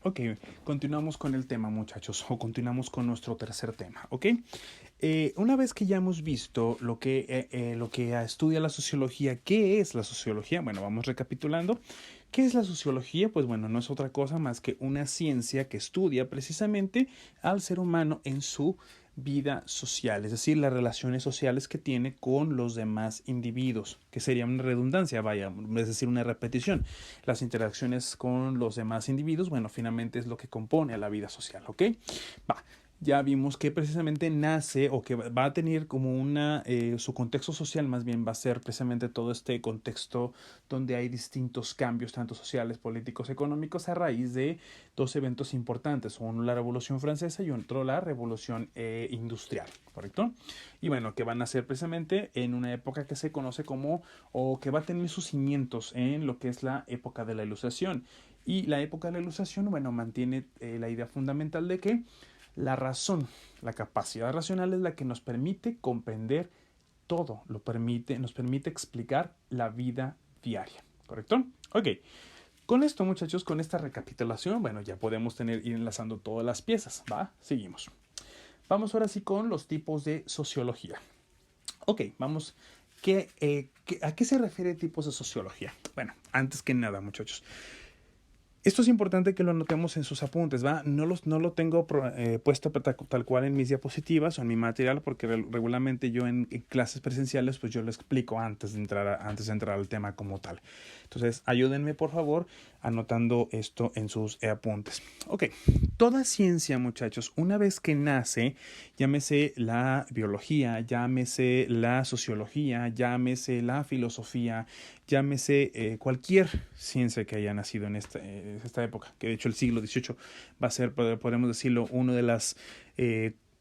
Ok, continuamos con el tema, muchachos, o continuamos con nuestro tercer tema, ¿ok? Una vez que ya hemos visto lo que estudia la sociología, ¿qué es la sociología? Bueno, vamos recapitulando. ¿Qué es la sociología? Pues bueno, no es otra cosa más que una ciencia que estudia precisamente al ser humano en su vida social, es decir, las relaciones sociales que tiene con los demás individuos, que sería una redundancia, vaya, es decir, una repetición. Las interacciones con los demás individuos, bueno, finalmente es lo que compone a la vida social, ¿ok? Va, ya vimos que precisamente nace o que va a tener como su contexto social más bien va a ser precisamente todo este contexto donde hay distintos cambios, tanto sociales, políticos, económicos, a raíz de dos eventos importantes, uno la Revolución Francesa y otro la Revolución Industrial, ¿correcto? Y bueno, que van a ser precisamente en una época que se conoce como, o que va a tener sus cimientos en lo que es la época de la Ilustración. Y la época de la Ilustración, bueno, mantiene la idea fundamental de que la razón, la capacidad racional es la que nos permite comprender todo, nos permite explicar la vida diaria, ¿correcto? Ok, con esto, muchachos, con esta recapitulación, bueno, ya podemos ir enlazando todas las piezas, ¿va? Seguimos. Vamos ahora sí con los tipos de sociología. Ok, vamos. ¿A qué se refiere tipos de sociología? Bueno, antes que nada, muchachos, esto es importante que lo anotemos en sus apuntes, ¿va? No lo tengo puesto tal cual en mis diapositivas o en mi material, porque regularmente yo en clases presenciales, pues yo lo explico antes de entrar al tema como tal. Entonces, ayúdenme, por favor, anotando esto en sus apuntes. Ok, toda ciencia, muchachos, una vez que nace, llámese la biología, llámese la sociología, llámese la filosofía, llámese cualquier ciencia que haya nacido en esta época, que de hecho el siglo XVIII va a ser, podemos decirlo, uno de las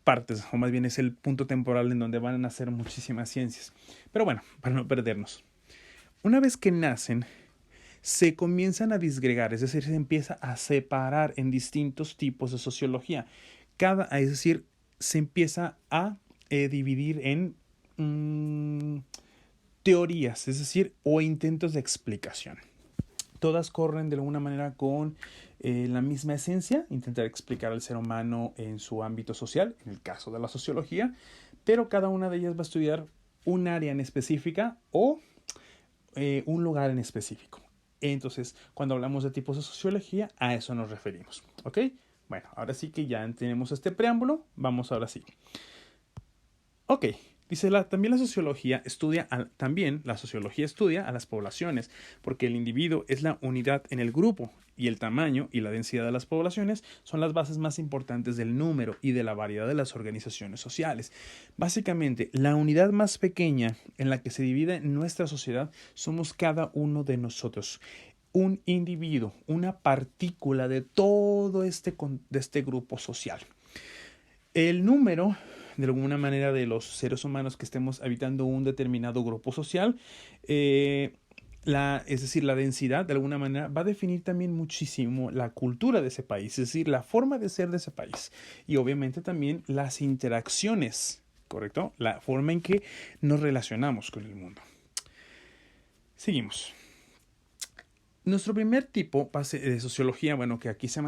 partes, o más bien es el punto temporal en donde van a nacer muchísimas ciencias. Pero bueno, para no perdernos. Una vez que nacen, se comienzan a disgregar, es decir, se empieza a separar en distintos tipos de sociología. Es decir, se empieza a dividir en teorías, es decir, o intentos de explicación. Todas corren de alguna manera con la misma esencia, intentar explicar al ser humano en su ámbito social, en el caso de la sociología, pero cada una de ellas va a estudiar un área en específica o un lugar en específico. Entonces, cuando hablamos de tipos de sociología, a eso nos referimos. ¿Ok? Bueno, ahora sí que ya tenemos este preámbulo, vamos ahora sí. Ok, dice también la sociología estudia a las poblaciones, porque el individuo es la unidad en el grupo y el tamaño y la densidad de las poblaciones son las bases más importantes del número y de la variedad de las organizaciones sociales. Básicamente, la unidad más pequeña en la que se divide nuestra sociedad somos cada uno de nosotros. Un individuo, una partícula de todo de este grupo social. El número, de alguna manera, de los seres humanos que estemos habitando un determinado grupo social, es decir, la densidad, de alguna manera, va a definir también muchísimo la cultura de ese país, es decir, la forma de ser de ese país. Y obviamente también las interacciones, ¿correcto? La forma en que nos relacionamos con el mundo. Seguimos. Nuestro primer tipo de sociología, bueno, que aquí se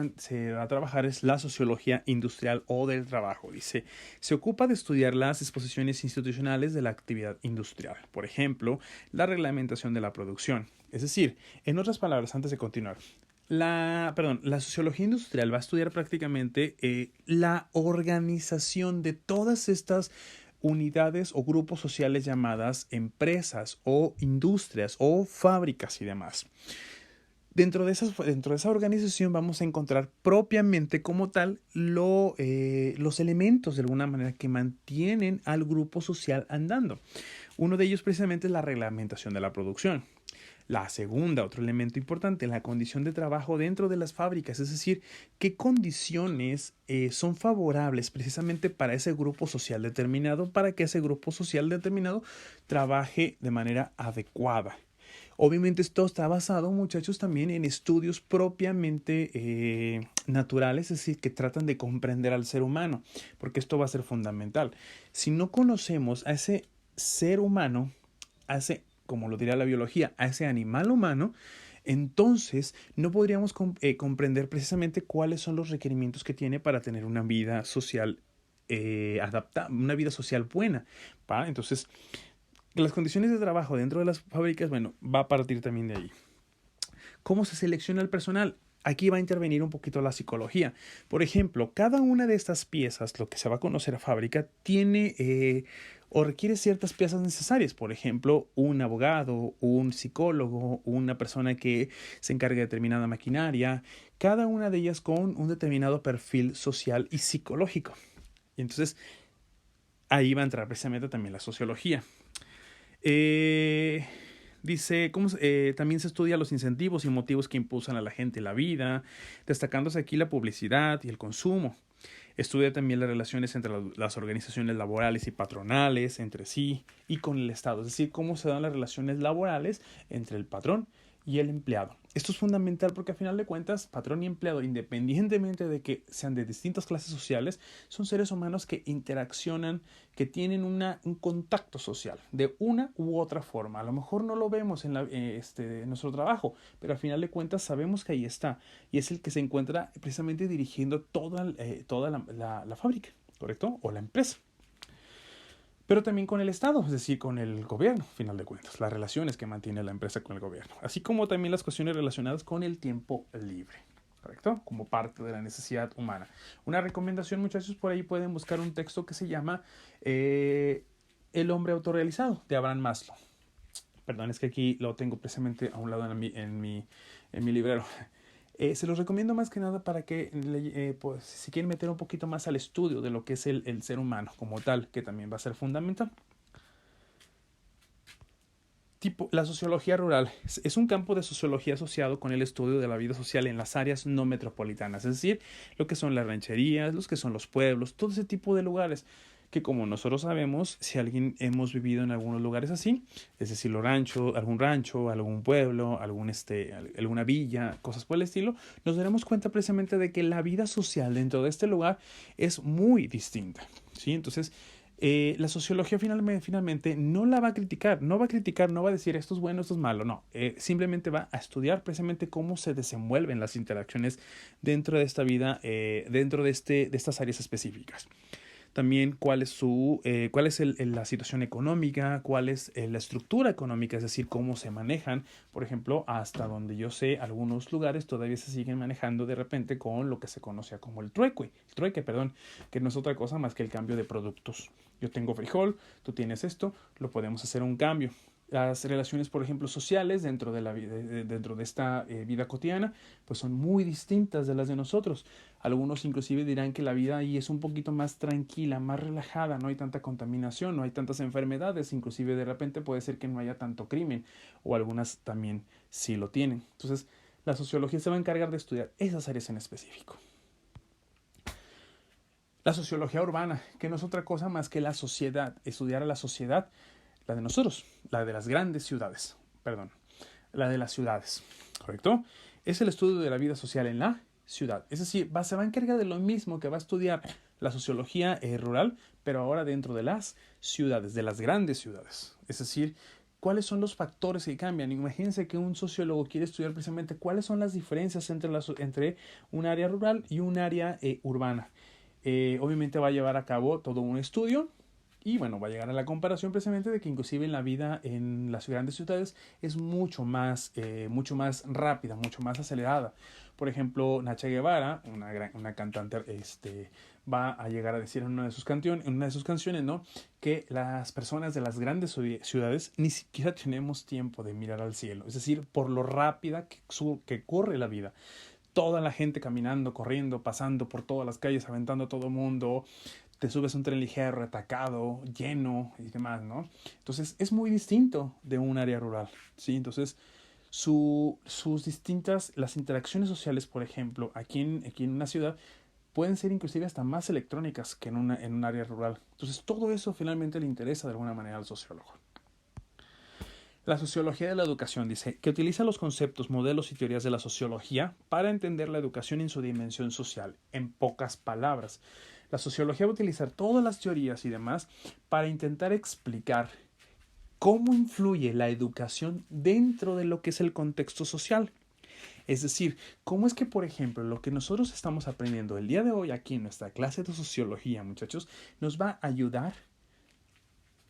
va a trabajar es la sociología industrial o del trabajo. Dice, se ocupa de estudiar las disposiciones institucionales de la actividad industrial. Por ejemplo, la reglamentación de la producción. Es decir, en otras palabras, antes de continuar, la sociología industrial va a estudiar prácticamente la organización de todas estas unidades o grupos sociales llamadas empresas o industrias o fábricas y demás. Dentro de esa organización vamos a encontrar propiamente como tal los elementos de alguna manera que mantienen al grupo social andando. Uno de ellos precisamente es la reglamentación de la producción. La segunda, otro elemento importante, la condición de trabajo dentro de las fábricas, es decir, qué condiciones son favorables precisamente para ese grupo social determinado, para que ese grupo social determinado trabaje de manera adecuada. Obviamente esto está basado, muchachos, también en estudios propiamente naturales, es decir, que tratan de comprender al ser humano, porque esto va a ser fundamental. Si no conocemos a ese ser humano, como lo diría la biología, a ese animal humano, Entonces, no podríamos comprender precisamente cuáles son los requerimientos que tiene para tener una vida social una vida social buena. ¿Va? Entonces, las condiciones de trabajo dentro de las fábricas, bueno, va a partir también de ahí. ¿Cómo se selecciona el personal? Aquí va a intervenir un poquito la psicología. Por ejemplo, cada una de estas piezas, lo que se va a conocer a fábrica, tiene o requiere ciertas piezas necesarias. Por ejemplo, un abogado, un psicólogo, una persona que se encargue de determinada maquinaria, cada una de ellas con un determinado perfil social y psicológico. Y entonces, ahí va a entrar precisamente también la sociología. Dice, también se estudia los incentivos y motivos que impulsan a la gente la vida, destacándose aquí la publicidad y el consumo. Estudia también las relaciones entre las organizaciones laborales y patronales, entre sí y con el Estado. Es decir, cómo se dan las relaciones laborales entre el patrón y el empleado. Esto es fundamental porque a final de cuentas, patrón y empleado, independientemente de que sean de distintas clases sociales, son seres humanos que interaccionan, que tienen un contacto social de una u otra forma. A lo mejor no lo vemos en nuestro trabajo, pero a final de cuentas sabemos que ahí está y es el que se encuentra precisamente dirigiendo toda la fábrica, ¿correcto? O la empresa. Pero también con el Estado, es decir, con el gobierno, a final de cuentas, las relaciones que mantiene la empresa con el gobierno, así como también las cuestiones relacionadas con el tiempo libre, ¿correcto? Como parte de la necesidad humana. Una recomendación, muchachos, por ahí pueden buscar un texto que se llama El hombre autorrealizado, de Abraham Maslow. Perdón, es que aquí lo tengo precisamente a un lado en mi librero. Se los recomiendo más que nada para que, pues, si quieren meter un poquito más al estudio de lo que es el ser humano como tal, que también va a ser fundamental. La sociología rural es un campo de sociología asociado con el estudio de la vida social en las áreas no metropolitanas, es decir, lo que son las rancherías, los que son los pueblos, todo ese tipo de lugares que, como nosotros sabemos, si alguien hemos vivido en algunos lugares así, es decir, algún rancho, algún pueblo, alguna villa, cosas por el estilo, nos daremos cuenta precisamente de que la vida social dentro de este lugar es muy distinta, ¿sí? Entonces, la sociología finalmente no la va a criticar, no va a decir esto es bueno, esto es malo, no, simplemente va a estudiar precisamente cómo se desenvuelven las interacciones dentro de esta vida, dentro de estas áreas específicas. También cuál es la situación económica, cuál es la estructura económica, es decir, cómo se manejan. Por ejemplo, hasta donde yo sé, algunos lugares todavía se siguen manejando de repente con lo que se conocía como el trueque, que no es otra cosa más que el cambio de productos. Yo tengo frijol, tú tienes esto, lo podemos hacer un cambio. Las relaciones, por ejemplo, sociales dentro de esta vida cotidiana, pues son muy distintas de las de nosotros. Algunos inclusive dirán que la vida ahí es un poquito más tranquila, más relajada, no hay tanta contaminación, no hay tantas enfermedades, inclusive de repente puede ser que no haya tanto crimen, o algunas también sí lo tienen. Entonces, la sociología se va a encargar de estudiar esas áreas en específico. La sociología urbana, que no es otra cosa más que la sociedad, estudiar a la sociedad, la de nosotros, la de las grandes ciudades, la de las ciudades, ¿correcto? Es el estudio de la vida social en la ciudad. Es decir, se va a encargar de lo mismo que va a estudiar la sociología rural, pero ahora dentro de las ciudades, de las grandes ciudades. Es decir, ¿cuáles son los factores que cambian? Imagínense que un sociólogo quiere estudiar precisamente cuáles son las diferencias entre un área rural y un área urbana. Obviamente va a llevar a cabo todo un estudio y bueno, va a llegar a la comparación precisamente de que inclusive en la vida en las grandes ciudades es mucho más rápida, mucho más acelerada. Por ejemplo, Nacha Guevara, una cantante, va a llegar a decir en una de sus canciones, ¿no? Que las personas de las grandes ciudades ni siquiera tenemos tiempo de mirar al cielo. Es decir, por lo rápida que corre la vida. Toda la gente caminando, corriendo, pasando por todas las calles, aventando a todo mundo. Te subes a un tren ligero, atacado, lleno y demás, ¿no? Entonces, es muy distinto de un área rural, ¿sí? Entonces, las interacciones sociales, por ejemplo, aquí en una ciudad, pueden ser inclusive hasta más electrónicas que en un área rural. Entonces, todo eso finalmente le interesa de alguna manera al sociólogo. La sociología de la educación dice que utiliza los conceptos, modelos y teorías de la sociología para entender la educación en su dimensión social. En pocas palabras, la sociología va a utilizar todas las teorías y demás para intentar explicar cómo influye la educación dentro de lo que es el contexto social. Es decir, cómo es que, por ejemplo, lo que nosotros estamos aprendiendo el día de hoy aquí en nuestra clase de sociología, muchachos, nos va a ayudar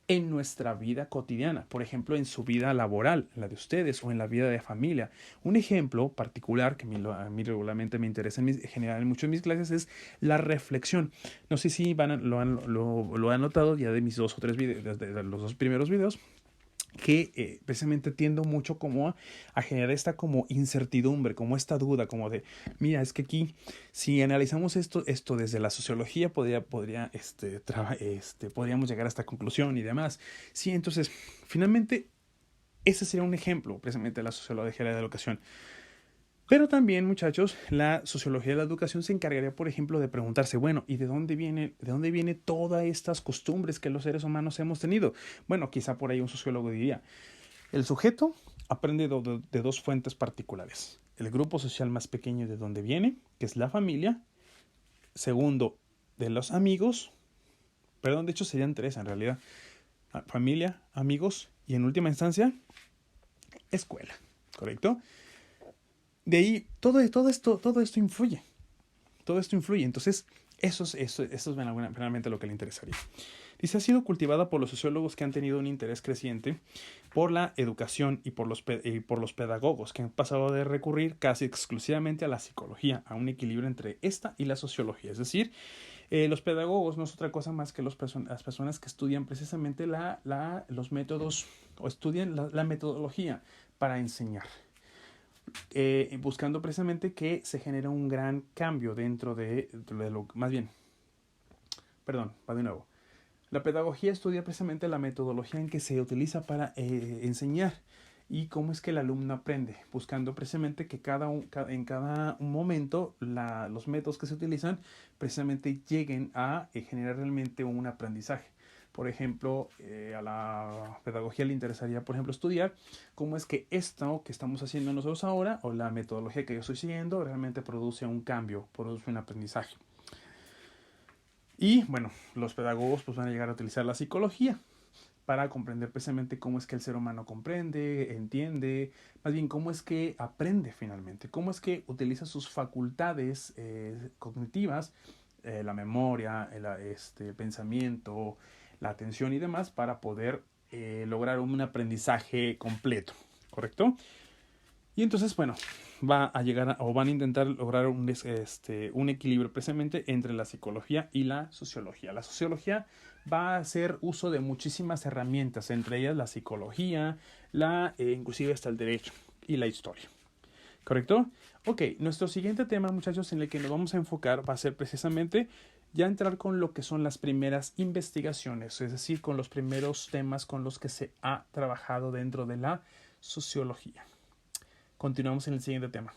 en nuestra vida cotidiana, por ejemplo, en su vida laboral, en la de ustedes o en la vida de familia. Un ejemplo particular que a mí regularmente me interesa generar mucho en mis clases es la reflexión. No sé si lo han notado ya de mis 2 o 3 videos, de los 2 primeros videos, que precisamente tiendo mucho como a generar esta como incertidumbre, como esta duda, como de, mira, es que aquí, si analizamos esto desde la sociología, podríamos llegar a esta conclusión y demás. Sí, entonces, finalmente, ese sería un ejemplo, precisamente, de la sociología de la educación. Pero también, muchachos, la sociología de la educación se encargaría, por ejemplo, de preguntarse, bueno, ¿y de dónde viene todas estas costumbres que los seres humanos hemos tenido? Bueno, quizá por ahí un sociólogo diría, el sujeto aprende de 2 fuentes particulares. El grupo social más pequeño de donde viene, que es la familia. Segundo, de los amigos. Perdón, de hecho serían 3 en realidad. Familia, amigos y en última instancia, escuela. ¿Correcto? De ahí, todo esto influye. Todo esto influye. Entonces, eso es realmente lo que le interesaría. Dice, ha sido cultivada por los sociólogos que han tenido un interés creciente por la educación y por los pedagogos, que han pasado de recurrir casi exclusivamente a la psicología, a un equilibrio entre esta y la sociología. Es decir, los pedagogos no es otra cosa más que las personas que estudian precisamente los métodos o estudian la metodología para enseñar. Buscando precisamente que se genere un gran cambio dentro de lo, más bien, perdón, va de nuevo. La pedagogía estudia precisamente la metodología en que se utiliza para enseñar y cómo es que el alumno aprende, buscando precisamente que en cada momento los métodos que se utilizan precisamente lleguen a generar realmente un aprendizaje. Por ejemplo, a la pedagogía le interesaría, por ejemplo, estudiar cómo es que esto que estamos haciendo nosotros ahora o la metodología que yo estoy siguiendo realmente produce un cambio, produce un aprendizaje. Y bueno, los pedagogos pues van a llegar a utilizar la psicología para comprender precisamente cómo es que el ser humano comprende, entiende, más bien cómo es que aprende finalmente, cómo es que utiliza sus facultades cognitivas, la memoria, el pensamiento, la atención y demás para poder lograr un aprendizaje completo, ¿correcto? Y entonces, bueno, van a intentar lograr un equilibrio precisamente entre la psicología y la sociología. La sociología va a hacer uso de muchísimas herramientas, entre ellas la psicología, inclusive hasta el derecho y la historia. ¿Correcto? Ok, nuestro siguiente tema, muchachos, en el que nos vamos a enfocar va a ser precisamente ya entrar con lo que son las primeras investigaciones, es decir, con los primeros temas con los que se ha trabajado dentro de la sociología. Continuamos en el siguiente tema.